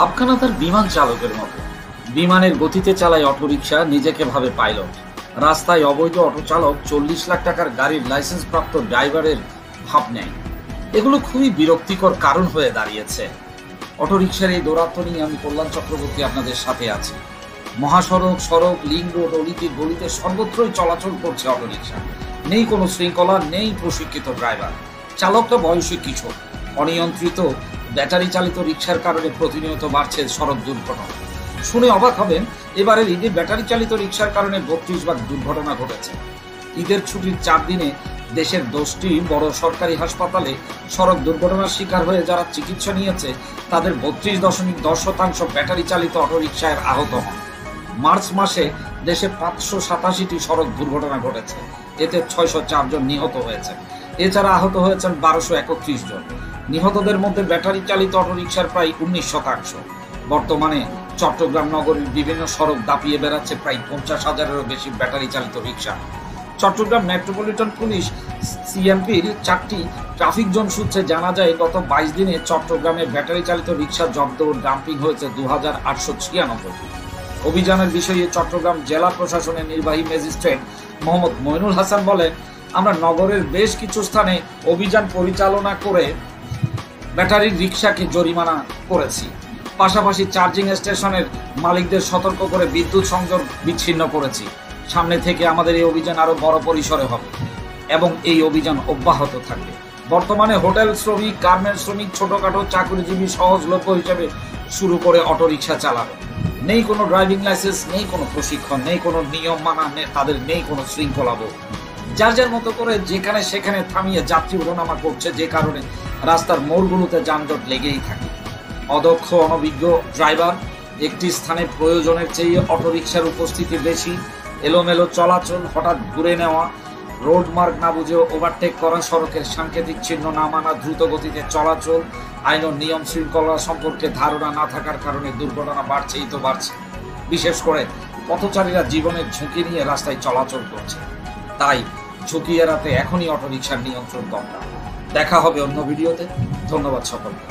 ভাবখানা তার বিমান চালকের মতো। বিমানের গতিতে চালায় অটোরিকশা, নিজেকে ভাবে পাইলট। রাস্তায় অবৈধ অটো চালক 40 লাখ টাকার গাড়ির লাইসেন্স প্রাপ্ত ড্রাইভারের ভাব নেয়। এগুলো খুবই বিরক্তিকর কারণ হয়ে দাঁড়িয়েছে। অটোরিকশার এই দৌরাত্ম্য নিয়ে আমি কল্যাণ চক্রবর্তী আপনাদের সাথে আছি। মহাসড়ক, সড়ক, লিঙ্ক রোড, অলিতে গলিতে সর্বত্রই চলাচল করছে অটোরিকশা। নেই কোনো শৃঙ্খলা, নেই প্রশিক্ষিত ড্রাইভার। চালকটা বয়সী কিশোর। অনিয়ন্ত্রিত ব্যাটারি চালিত রিকশার কারণে প্রতিনিয়ত বাড়ছে সড়ক দুর্ঘটনা। শুনে অবাক হবেন, এবারের ঈদে ব্যাটারি চালিত রিকশার কারণে 32 বার দুর্ঘটনা ঘটেছে। ঈদের ছুটির 4 দিনে দেশের 10টি বড় সরকারি হাসপাতালে সড়ক দুর্ঘটনার শিকার হয়ে যারা চিকিৎসা নিয়েছে তাদের 32.10% ব্যাটারি চালিত অটোরিকশায় আহত হন। মার্চ মাসে দেশে 587টি সড়ক দুর্ঘটনা ঘটেছে, এতে 604 জন নিহত হয়েছে। এছাড়া আহত হয়েছেন 1231 জন। নিহতদের মধ্যে ব্যাটারি চালিত অটোরিকশার প্রায় 19%। বর্তমানে চট্টগ্রাম নগরীর বিভিন্ন সড়ক দাপিয়ে বেড়াচ্ছে প্রায় 50,000-এরও বেশি ব্যাটারি চালিত রিকশা। চট্টগ্রাম মেট্রোপলিটন পুলিশ সিএমপির 4টি ট্রাফিক জোন সূত্রে জানা যায়, গত 22 দিনে চট্টগ্রামে ব্যাটারি চালিত রিকশা জব্দ ও ডাম্পিং হয়েছে 2896। অভিযানের বিষয়ে চট্টগ্রাম জেলা প্রশাসনের নির্বাহী ম্যাজিস্ট্রেট মোহাম্মদ মইনুল হাসান বলেন, আমরা নগরের বেশ কিছু স্থানে অভিযান পরিচালনা করে ব্যাটারির রিকশাকে জরিমানা করেছি। পাশাপাশি চার্জিং স্টেশনের মালিকদের সতর্ক করে বিদ্যুৎ সংযোগ বিচ্ছিন্ন করেছি। সামনে থেকে আমাদের এই অভিযান আরো বড় পরিসরে হবে এবং এই অভিযান অব্যাহত থাকবে। বর্তমানে হোটেল শ্রমিক, গার্মেন্টস শ্রমিক, ছোটখাটো চাকরিজীবী সহজলভ্য হিসেবে শুরু করে অটোরিকশা চালানো। নেই কোনো ড্রাইভিং লাইসেন্স, নেই কোনো প্রশিক্ষণ, নেই কোনো নিয়ম মানা, তাদের নেই কোনো শৃঙ্খলাবোধ। যার যার মতো করে যেখানে সেখানে থামিয়ে যাত্রী ওঠানামা করছে, যে কারণে রাস্তার মোড়গুলোতে যানজট লেগেই থাকে। অদক্ষ, অনভিজ্ঞ ড্রাইভার, একটি স্থানে প্রয়োজনের চেয়ে অটোরিকশার উপস্থিতি বেশি, এলোমেলো চলাচল, হঠাৎ ঘুরে নেওয়া, রোড মার্ক না বুঝে ওভারটেক করা, সড়কের সাংকেতিক চিহ্ন না মানা, দ্রুত গতিতে চলাচল, আইন ও নিয়ম শৃঙ্খলা সম্পর্কে ধারণা না থাকার কারণে দুর্ঘটনা বাড়ছেই তো বাড়ছে। বিশেষ করে পথচারীরা জীবনের ঝুঁকি নিয়ে রাস্তায় চলাচল করছে। তাই ঝুঁকি এড়াতে এখনই অটোরিকশার নিয়ন্ত্রণ দরকার। দেখা হবে অন্য ভিডিওতে। ধন্যবাদ সকলকে।